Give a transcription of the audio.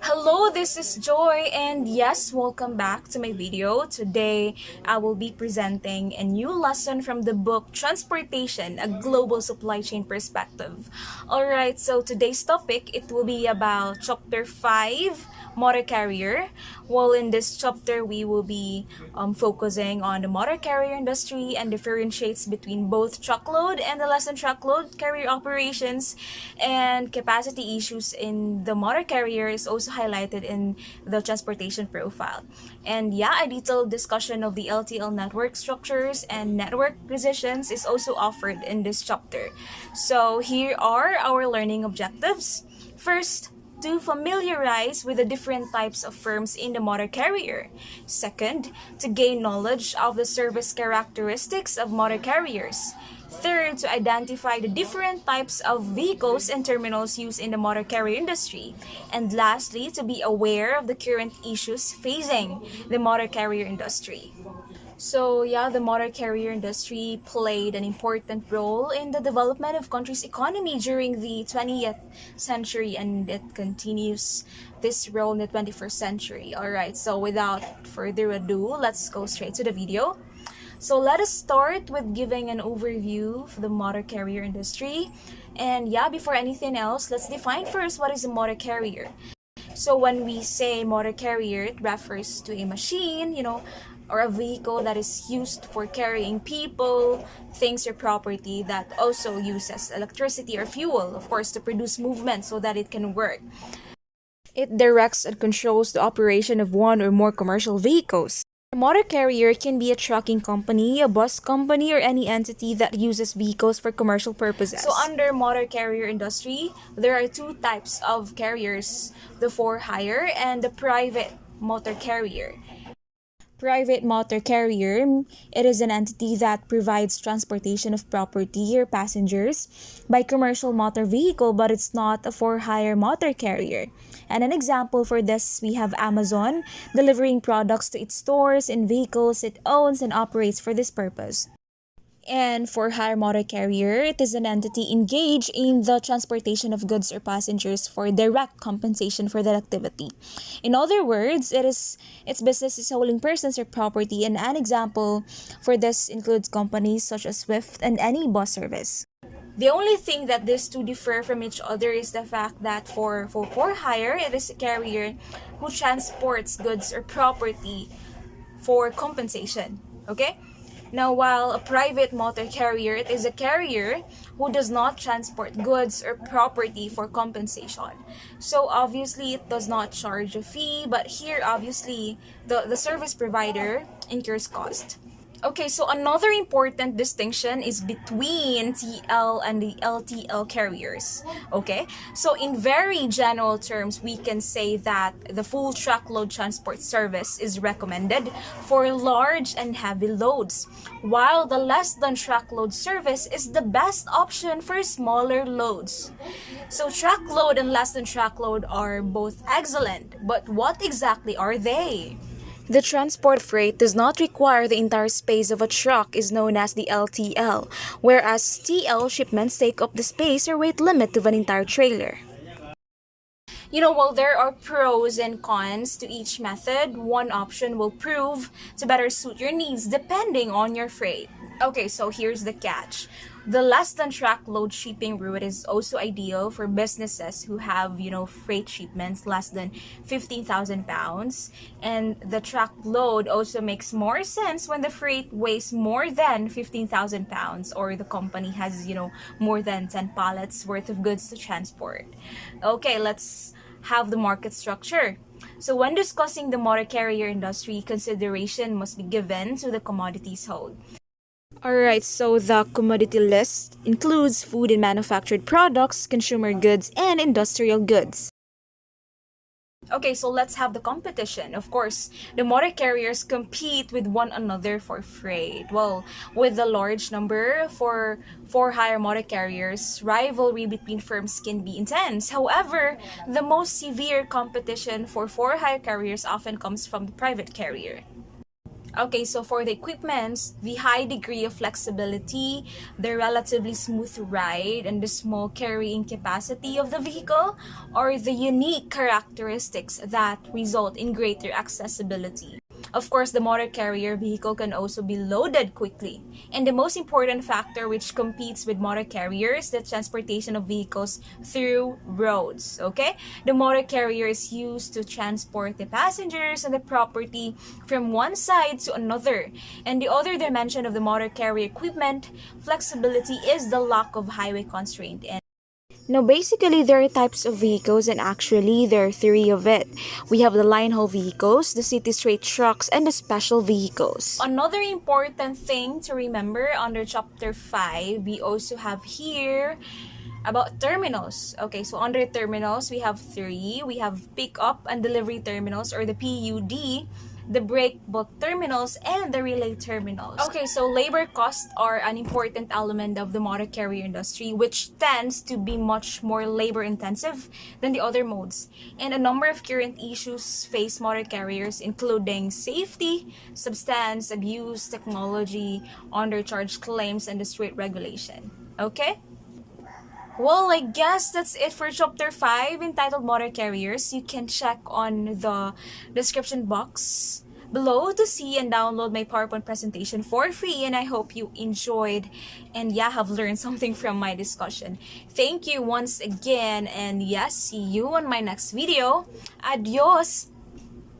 Hello, this is Joy, and yes, welcome back to my video. Today, I will be presenting a new lesson from the book Transportation, a Global Supply Chain Perspective. Alright, so today's topic, it will be about Chapter 5, Motor Carrier. Well, in this chapter, we will be focusing on the motor carrier industry and differentiates between both truckload and the less than truckload carrier operations, and capacity issues in the motor carrier is also highlighted in the transportation profile. And yeah, a detailed discussion of the LTL network structures and network precisions is also offered in this chapter. So here are our learning objectives. First, to familiarize with the different types of firms in the motor carrier. Second, to gain knowledge of the service characteristics of motor carriers. Third, to identify the different types of vehicles and terminals used in the motor carrier industry. And lastly, to be aware of the current issues facing the motor carrier industry. So yeah, the motor carrier industry played an important role in the development of country's economy during the 20th century, and it continues this role in the 21st century. Alright, so without further ado, let's go straight to the video. So let us start with giving an overview of the motor carrier industry. And yeah, before anything else, let's define first what is a motor carrier. So when we say motor carrier, it refers to a machine, or a vehicle that is used for carrying people, things, or property that also uses electricity or fuel, of course, to produce movement so that it can work. It directs and controls the operation of one or more commercial vehicles. A motor carrier can be a trucking company, a bus company, or any entity that uses vehicles for commercial purposes. So under motor carrier industry, there are two types of carriers, the for-hire and the private motor carrier. Private motor carrier, it is an entity that provides transportation of property or passengers by commercial motor vehicle, but it's not a for-hire motor carrier. And an example for this, we have Amazon delivering products to its stores and vehicles it owns and operates for this purpose. And for hire motor carrier, it is an entity engaged in the transportation of goods or passengers for direct compensation for that activity. In other words, its business is hauling persons or property, and an example for this includes companies such as Swift and any bus service. The only thing that these two differ from each other is the fact that for hire, it is a carrier who transports goods or property for compensation. Okay? Now, while a private motor carrier, it is a carrier who does not transport goods or property for compensation. So obviously, it does not charge a fee, but here obviously the service provider incurs cost. Okay, so another important distinction is between TL and the LTL carriers. Okay, so in very general terms, we can say that the full truckload transport service is recommended for large and heavy loads, while the less than truckload service is the best option for smaller loads. So truckload and less than truckload are both excellent, but what exactly are they? The transport freight does not require the entire space of a truck is known as the LTL, whereas TL shipments take up the space or weight limit of an entire trailer. While there are pros and cons to each method, one option will prove to better suit your needs depending on your freight. Okay, so here's the catch. The less than truckload shipping route is also ideal for businesses who have, freight shipments less than 15,000 pounds. And the truckload also makes more sense when the freight weighs more than 15,000 pounds or the company has, more than 10 pallets worth of goods to transport. Okay, let's have the market structure. So when discussing the motor carrier industry, consideration must be given to the commodities hold. Alright, so the commodity list includes food and manufactured products, consumer goods, and industrial goods. Okay, so let's have the competition. Of course, the motor carriers compete with one another for freight. Well, with the large number for hire motor carriers, rivalry between firms can be intense. However, the most severe competition for hire carriers often comes from the private carrier. Okay, so for the equipments, the high degree of flexibility, the relatively smooth ride, and the small carrying capacity of the vehicle are the unique characteristics that result in greater accessibility. Of course, the motor carrier vehicle can also be loaded quickly. And the most important factor which competes with motor carriers, the transportation of vehicles through roads. Okay? The motor carrier is used to transport the passengers and the property from one side to another. And the other dimension of the motor carrier equipment, flexibility, is the lack of highway constraint. And now, basically, there are types of vehicles, and actually, there are three of it. We have the line haul vehicles, the city straight trucks, and the special vehicles. Another important thing to remember under chapter 5, we also have here about terminals. Okay, so under terminals, we have three. We have pick up and delivery terminals, or the PUD, the break bulk terminals, and the relay terminals. Okay, so labor costs are an important element of the motor carrier industry, which tends to be much more labor intensive than the other modes. And a number of current issues face motor carriers, including safety, substance abuse, technology, undercharge claims, and the strict regulation. Okay? Well, I guess that's it for chapter 5 entitled Motor Carriers. You can check on the description box below to see and download my PowerPoint presentation for free, and I hope you enjoyed and have learned something from my discussion. Thank you once again, and see you on my next video. Adios!